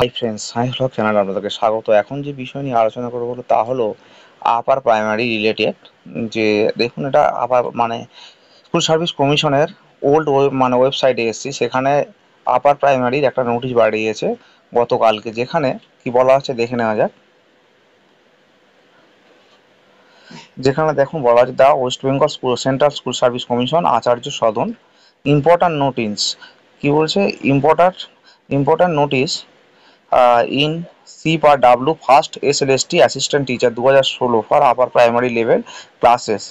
Hi friends, science blog চ্যানেলে আপনাদেরকে স্বাগত। এখন যে বিষয় নিয়ে আলোচনা করবো তা হলো আপার প্রাইমারি রিলেটেড। যে দেখুন, এটা আপার স্কুল সার্ভিস কমিশনের ওল্ড ওয়েবসাইটে এসেছি। সেখানে আপার প্রাইমারির একটা নোটিশ বাড়িয়েছে গতকালকে, যেখানে কি বলা হচ্ছে দেখে নেওয়া যাক। যেখানে দেখুন বলা আছে, the West Bengal central school service commission, Acharya Sadan, important notice. কি বলছে? Important notice in C per W first SLST assistant teacher 2016 for upper primary level classes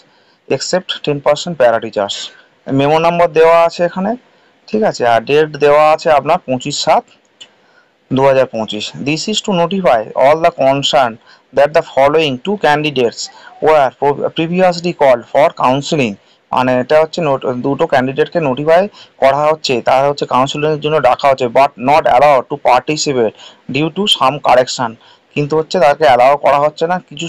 except 10% para teachers. Memo number দেওয়া আছে এখানে, ঠিক আছে। আর ডেট দেওয়া আছে আপনার 25/7/2025। This is to notify all the concern that the following two candidates were previously called for counselling. মানে এটা হচ্ছে দুটো ক্যান্ডিডেটকে নোটিফাই করা হচ্ছে, তারা হচ্ছে কাউন্সিলিংয়ের জন্য ডাকা হচ্ছে, but not allowed to participate due to some correction. কিন্তু হচ্ছে তাদেরকে অ্যালাউ করা হচ্ছে না কিছু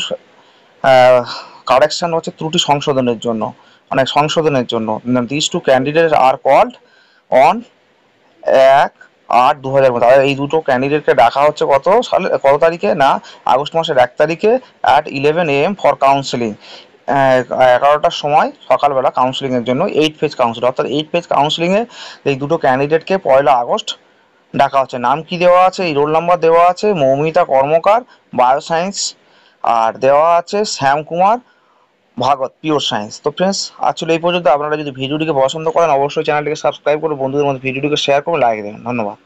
কারেকশন, হচ্ছে ত্রুটি সংশোধনের জন্য, সংশোধনের জন্য। This two candidate are called on 1/8/2000। তাহলে এই দুটো ক্যান্ডিডেটকে ডাকা হচ্ছে কত তারিখে না, আগস্ট মাসের 1 তারিখে at 11 AM ফর কাউন্সিলিং। 11টার সময় সকালবেলা কাউন্সিলিংয়ের জন্য 8 ফেজ কাউন্সিল, অর্থাৎ 8 ফেজ কাউন্সিলিংয়ে এই দুটো ক্যান্ডিডেটকে 1 আগস্ট ডাকা হচ্ছে। নাম কি দেওয়া আছে, এই রোল নাম্বার দেওয়া আছে মৌমিতা কর্মকার, বায়োসায়েন্স। আর দেওয়া আছে শ্যাম কুমার ভাগত, পিওর সায়েন্স। তো ফ্রেন্ডস, আসলে এই পর্যন্ত। আপনারা যদি ভিডিওটিকে পছন্দ করেন অবশ্যই চ্যানেলটিকে সাবস্ক্রাইব করে বন্ধুদের মধ্যে ভিডিওটিকে শেয়ার করে লাইক দেবেন। ধন্যবাদ।